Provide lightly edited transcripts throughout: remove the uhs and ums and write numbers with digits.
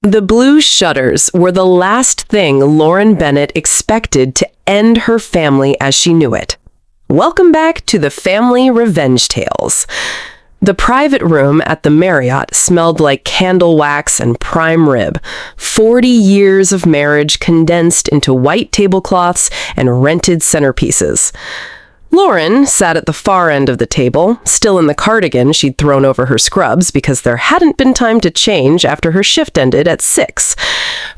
The blue shutters were the last thing Lauren Bennett expected to end her family as she knew it. Welcome back to the family revenge tales. The private room at the Marriott smelled like candle wax and prime rib. 40 years of marriage condensed into white tablecloths and rented centerpieces. Lauren sat at the far end of the table, still in the cardigan she'd thrown over her scrubs because there hadn't been time to change after her shift ended at 6.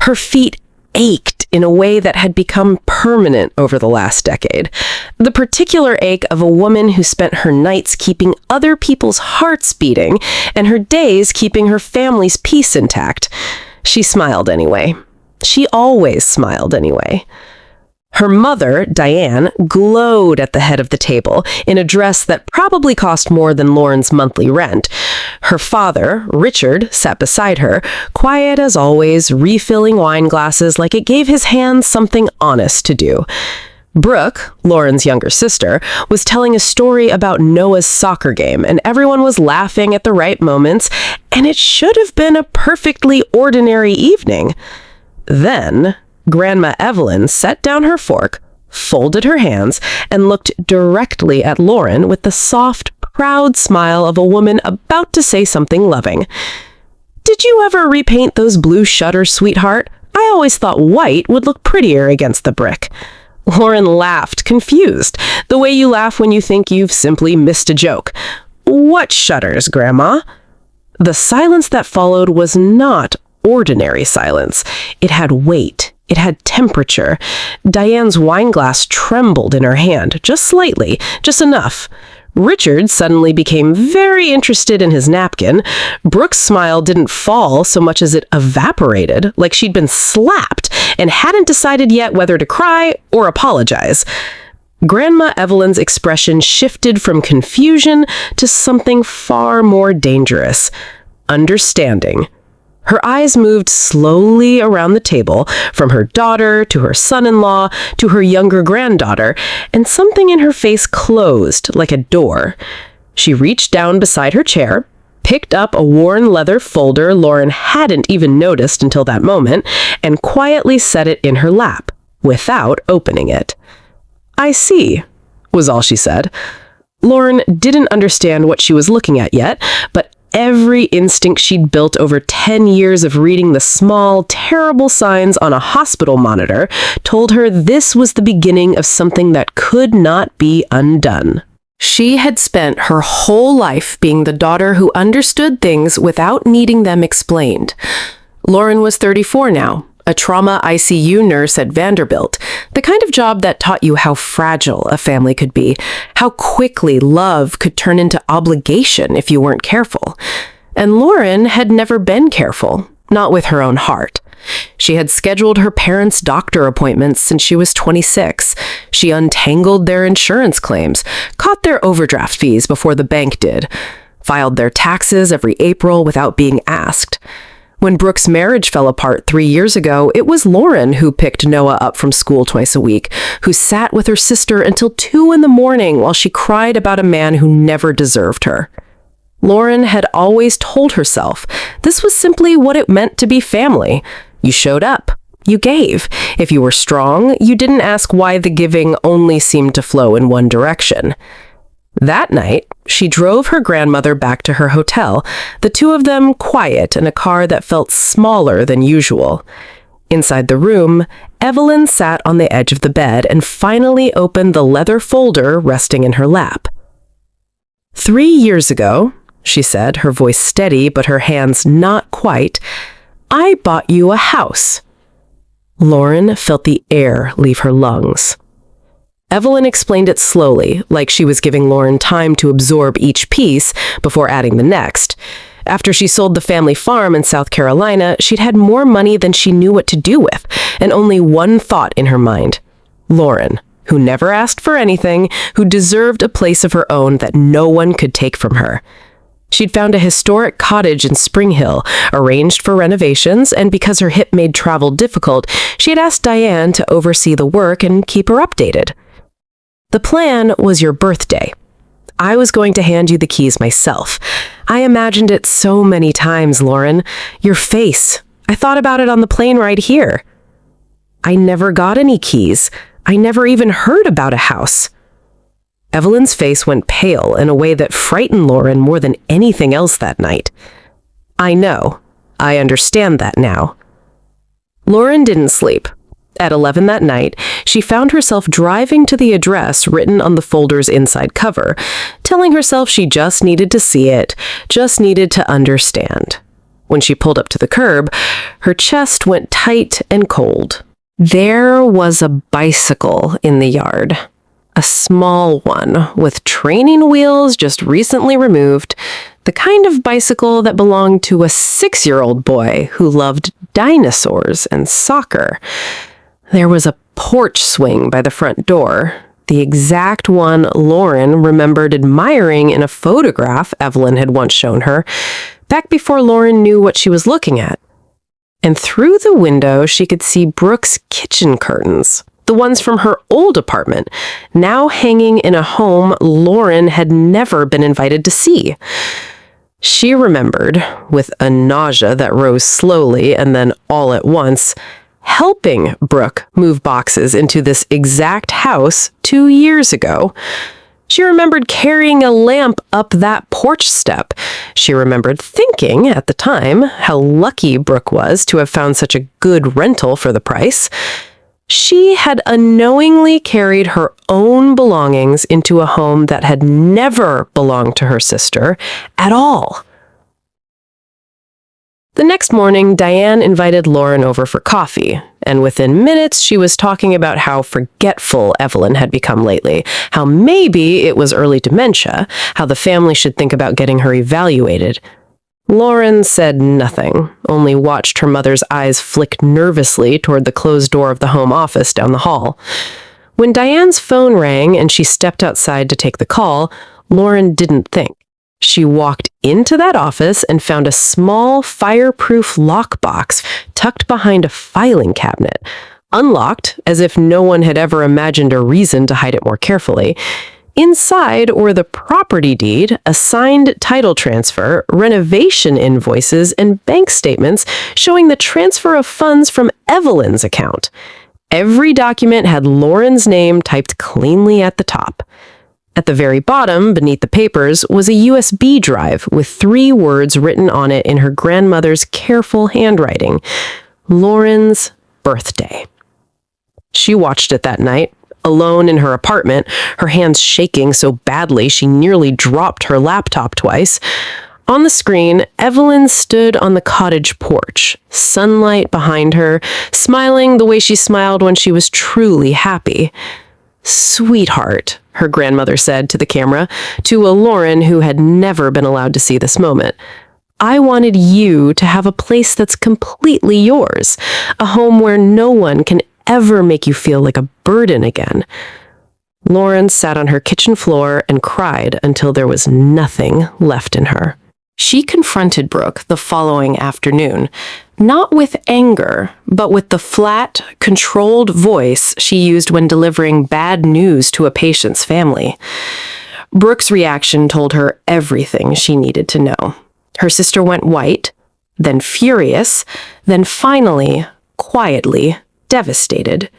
Her feet ached in a way that had become permanent over the last decade. The particular ache of a woman who spent her nights keeping other people's hearts beating and her days keeping her family's peace intact. She smiled anyway. She always smiled anyway. Her mother, Diane, glowed at the head of the table in a dress that probably cost more than Lauren's monthly rent. Her father, Richard, sat beside her, quiet as always, refilling wine glasses like it gave his hands something honest to do. Brooke, Lauren's younger sister, was telling a story about Noah's soccer game, and everyone was laughing at the right moments, and it should have been a perfectly ordinary evening. Then Grandma Evelyn set down her fork, folded her hands, and looked directly at Lauren with the soft, proud smile of a woman about to say something loving. "Did you ever repaint those blue shutters, sweetheart? I always thought white would look prettier against the brick." Lauren laughed, confused, the way you laugh when you think you've simply missed a joke. "What shutters, Grandma?" The silence that followed was not ordinary silence. It had weight. It had temperature. Diane's wine glass trembled in her hand, just slightly, just enough. Richard suddenly became very interested in his napkin. Brooke's smile didn't fall so much as it evaporated, like she'd been slapped and hadn't decided yet whether to cry or apologize. Grandma Evelyn's expression shifted from confusion to something far more dangerous: understanding. Her eyes moved slowly around the table, from her daughter to her son-in-law to her younger granddaughter, and something in her face closed like a door. She reached down beside her chair, picked up a worn leather folder Lauren hadn't even noticed until that moment, and quietly set it in her lap, without opening it. "I see," was all she said. Lauren didn't understand what she was looking at yet, but every instinct she'd built over 10 years of reading the small, terrible signs on a hospital monitor told her this was the beginning of something that could not be undone. She had spent her whole life being the daughter who understood things without needing them explained. Lauren was 34 now, a trauma ICU nurse at Vanderbilt, the kind of job that taught you how fragile a family could be, how quickly love could turn into obligation if you weren't careful. And Lauren had never been careful, not with her own heart. She had scheduled her parents' doctor appointments since she was 26. She untangled their insurance claims, caught their overdraft fees before the bank did, filed their taxes every April without being asked. When Brooke's marriage fell apart 3 years ago, it was Lauren who picked Noah up from school twice a week, who sat with her sister until 2 in the morning while she cried about a man who never deserved her. Lauren had always told herself this was simply what it meant to be family. You showed up. You gave. If you were strong, you didn't ask why the giving only seemed to flow in one direction. That night, she drove her grandmother back to her hotel, the two of them quiet in a car that felt smaller than usual. Inside the room, Evelyn sat on the edge of the bed and finally opened the leather folder resting in her lap. "3 years ago," she said, her voice steady but her hands not quite, "I bought you a house." Lauren felt the air leave her lungs. Evelyn explained it slowly, like she was giving Lauren time to absorb each piece before adding the next. After she sold the family farm in South Carolina, she'd had more money than she knew what to do with, and only one thought in her mind: Lauren, who never asked for anything, who deserved a place of her own that no one could take from her. She'd found a historic cottage in Spring Hill, arranged for renovations, and because her hip made travel difficult, she had asked Diane to oversee the work and keep her updated. The plan was your birthday. I was going to hand you the keys myself. I imagined it so many times, Lauren. Your face, I thought about it on the plane ride here. I never got any keys. I never even heard about a house. Evelyn's face went pale in a way that frightened Lauren more than anything else that night. I know. I understand that now. Lauren didn't sleep. At 11 that night, she found herself driving to the address written on the folder's inside cover, telling herself she just needed to see it, just needed to understand. When she pulled up to the curb, her chest went tight and cold. There was a bicycle in the yard. A small one, with training wheels just recently removed, the kind of bicycle that belonged to a 6-year-old boy who loved dinosaurs and soccer. There was a porch swing by the front door, the exact one Lauren remembered admiring in a photograph Evelyn had once shown her, back before Lauren knew what she was looking at. And through the window, she could see Brooke's kitchen curtains, the ones from her old apartment, now hanging in a home Lauren had never been invited to see. She remembered, with a nausea that rose slowly and then all at once, helping Brooke move boxes into this exact house 2 years ago. She remembered carrying a lamp up that porch step. She remembered thinking, at the time, how lucky Brooke was to have found such a good rental for the price. She had unknowingly carried her own belongings into a home that had never belonged to her sister at all. The next morning, Diane invited Lauren over for coffee, and within minutes she was talking about how forgetful Evelyn had become lately, how maybe it was early dementia, how the family should think about getting her evaluated. Lauren said nothing, only watched her mother's eyes flick nervously toward the closed door of the home office down the hall. When Diane's phone rang and she stepped outside to take the call, Lauren didn't think. She walked into that office and found a small, fireproof lockbox tucked behind a filing cabinet, unlocked as if no one had ever imagined a reason to hide it more carefully. Inside were the property deed, a signed title transfer, renovation invoices, and bank statements showing the transfer of funds from Evelyn's account. Every document had Lauren's name typed cleanly at the top. At the very bottom, beneath the papers, was a USB drive with 3 words written on it in her grandmother's careful handwriting: Lauren's birthday. She watched it that night, alone in her apartment, her hands shaking so badly she nearly dropped her laptop twice. On the screen, Evelyn stood on the cottage porch, sunlight behind her, smiling the way she smiled when she was truly happy. "Sweetheart," her grandmother said to the camera, to a Lauren who had never been allowed to see this moment. "I wanted you to have a place that's completely yours, a home where no one can ever make you feel like a burden again." Lauren sat on her kitchen floor and cried until there was nothing left in her. She confronted Brooke the following afternoon, not with anger, but with the flat, controlled voice she used when delivering bad news to a patient's family. Brooke's reaction told her everything she needed to know. Her sister went white, then furious, then finally, quietly, devastated.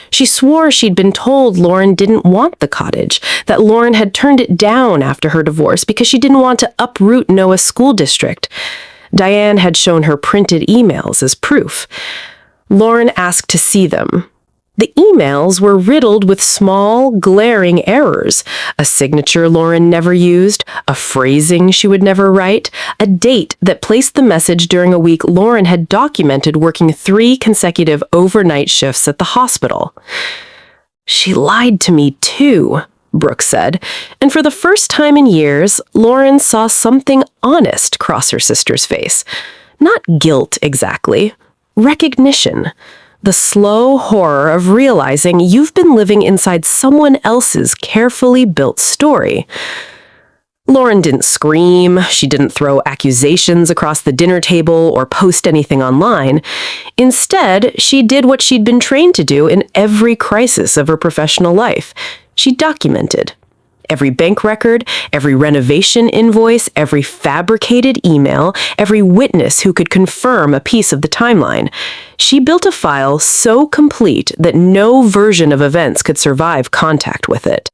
She swore she'd been told Lauren didn't want the cottage, that Lauren had turned it down after her divorce because she didn't want to uproot Noah's school district. Diane had shown her printed emails as proof. Lauren asked to see them. The emails were riddled with small, glaring errors. A signature Lauren never used, a phrasing she would never write, a date that placed the message during a week Lauren had documented working 3 consecutive overnight shifts at the hospital. "She lied to me too," Brooke said, and for the first time in years, Lauren saw something honest cross her sister's face. Not guilt exactly, recognition. The slow horror of realizing you've been living inside someone else's carefully built story. Lauren didn't scream, she didn't throw accusations across the dinner table or post anything online. Instead, she did what she'd been trained to do in every crisis of her professional life. She documented. Every bank record, every renovation invoice, every fabricated email, every witness who could confirm a piece of the timeline. She built a file so complete that no version of events could survive contact with it.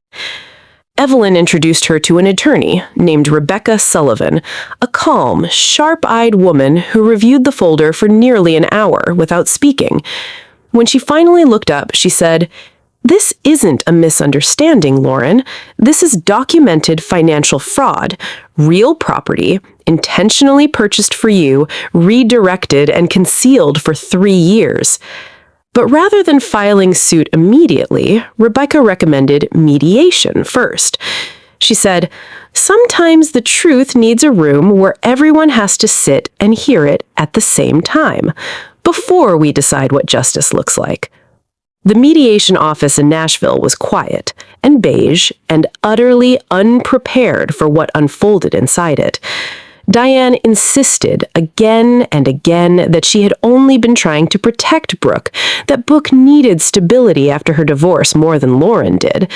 Evelyn introduced her to an attorney named Rebecca Sullivan, a calm, sharp-eyed woman who reviewed the folder for nearly an hour without speaking. When she finally looked up, she said, "This isn't a misunderstanding, Lauren. This is documented financial fraud, real property, intentionally purchased for you, redirected and concealed for 3 years." But rather than filing suit immediately, Rebecca recommended mediation first. She said, "Sometimes the truth needs a room where everyone has to sit and hear it at the same time, before we decide what justice looks like." The mediation office in Nashville was quiet and beige and utterly unprepared for what unfolded inside it. Diane insisted again and again that she had only been trying to protect Brooke, that Brooke needed stability after her divorce more than Lauren did.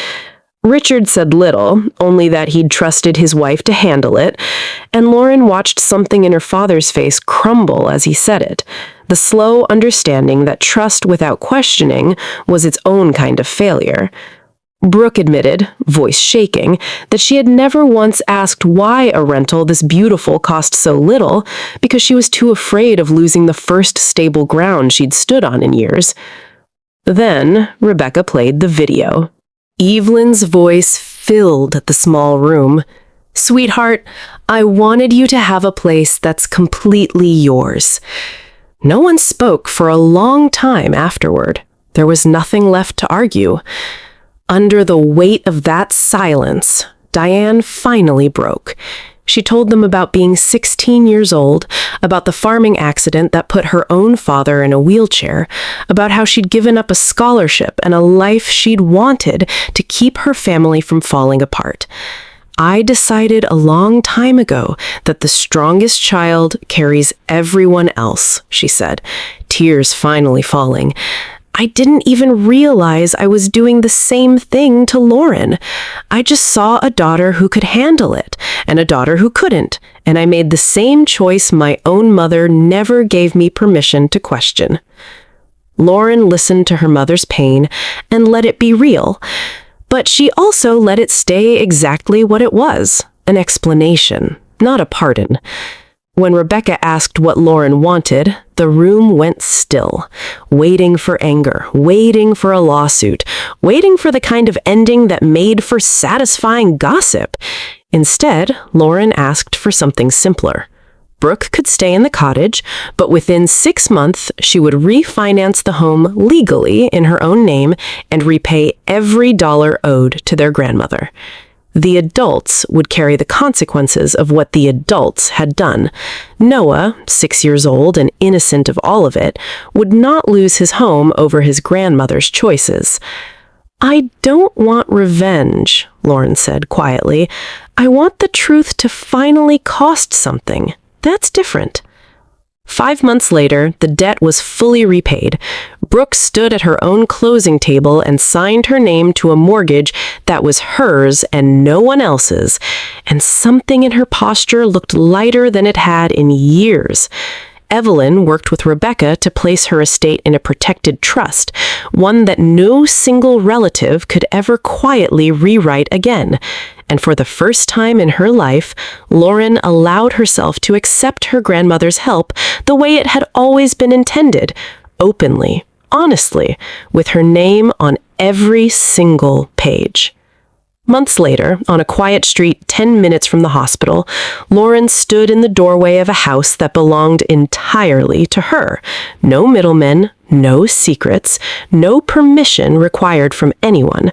Richard said little, only that he'd trusted his wife to handle it, and Lauren watched something in her father's face crumble as he said it, the slow understanding that trust without questioning was its own kind of failure. Brooke admitted, voice shaking, that she had never once asked why a rental this beautiful cost so little, because she was too afraid of losing the first stable ground she'd stood on in years. Then Rebecca played the video. Evelyn's voice filled the small room. "Sweetheart, I wanted you to have a place that's completely yours." No one spoke for a long time afterward. There was nothing left to argue. Under the weight of that silence, Diane finally broke. She told them about being 16 years old, about the farming accident that put her own father in a wheelchair, about how she'd given up a scholarship and a life she'd wanted to keep her family from falling apart. "I decided a long time ago that the strongest child carries everyone else," she said, tears finally falling. "I didn't even realize I was doing the same thing to Lauren. I just saw a daughter who could handle it, and a daughter who couldn't, and I made the same choice my own mother never gave me permission to question." Lauren listened to her mother's pain and let it be real, but she also let it stay exactly what it was, an explanation, not a pardon. When Rebecca asked what Lauren wanted, the room went still, waiting for anger, waiting for a lawsuit, waiting for the kind of ending that made for satisfying gossip. Instead, Lauren asked for something simpler. Brooke could stay in the cottage, but within 6 months, she would refinance the home legally in her own name and repay every dollar owed to their grandmother. The adults would carry the consequences of what the adults had done. Noah, 6 years old and innocent of all of it, would not lose his home over his grandmother's choices. "I don't want revenge," Lauren said quietly. "I want the truth to finally cost something. That's different." 5 months later, the debt was fully repaid. Brooke stood at her own closing table and signed her name to a mortgage that was hers and no one else's, and something in her posture looked lighter than it had in years. Evelyn worked with Rebecca to place her estate in a protected trust, one that no single relative could ever quietly rewrite again. And for the first time in her life, Lauren allowed herself to accept her grandmother's help the way it had always been intended, openly, honestly, with her name on every single page. Months later, on a quiet street 10 minutes from the hospital, Lauren stood in the doorway of a house that belonged entirely to her. No middlemen, no secrets, no permission required from anyone.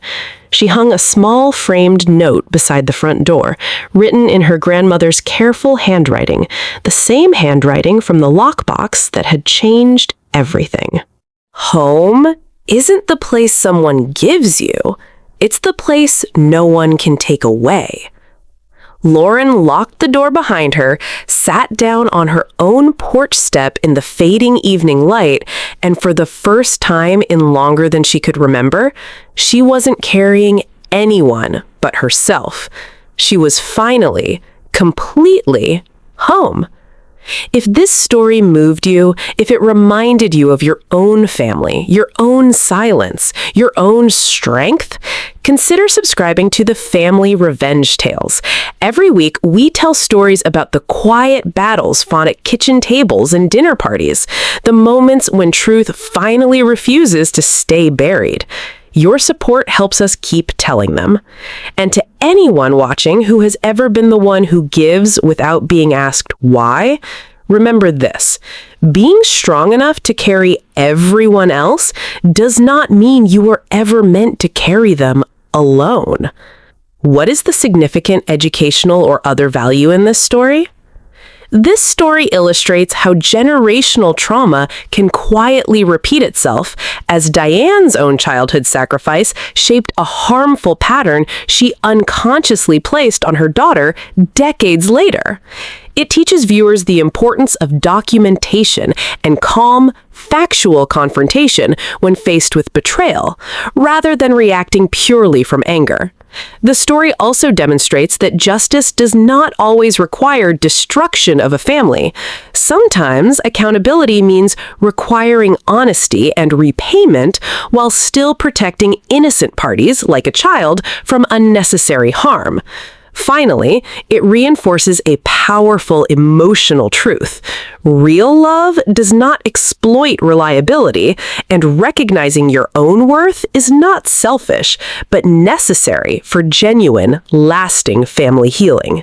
She hung a small framed note beside the front door, written in her grandmother's careful handwriting, the same handwriting from the lockbox that had changed everything. Home isn't the place someone gives you. It's the place no one can take away. Lauren locked the door behind her, sat down on her own porch step in the fading evening light, and for the first time in longer than she could remember, she wasn't carrying anyone but herself. She was finally, completely home. If this story moved you, if it reminded you of your own family, your own silence, your own strength, consider subscribing to the Family Revenge Tales. Every week, we tell stories about the quiet battles fought at kitchen tables and dinner parties, the moments when truth finally refuses to stay buried. Your support helps us keep telling them. And to anyone watching who has ever been the one who gives without being asked why, remember this: being strong enough to carry everyone else does not mean you were ever meant to carry them alone. What is the significant educational or other value in this story? This story illustrates how generational trauma can quietly repeat itself, as Diane's own childhood sacrifice shaped a harmful pattern she unconsciously placed on her daughter decades later. It teaches viewers the importance of documentation and calm, factual confrontation when faced with betrayal, rather than reacting purely from anger. The story also demonstrates that justice does not always require destruction of a family. Sometimes accountability means requiring honesty and repayment while still protecting innocent parties, like a child, from unnecessary harm. Finally, it reinforces a powerful emotional truth. Real love does not exploit reliability, and recognizing your own worth is not selfish, but necessary for genuine, lasting family healing.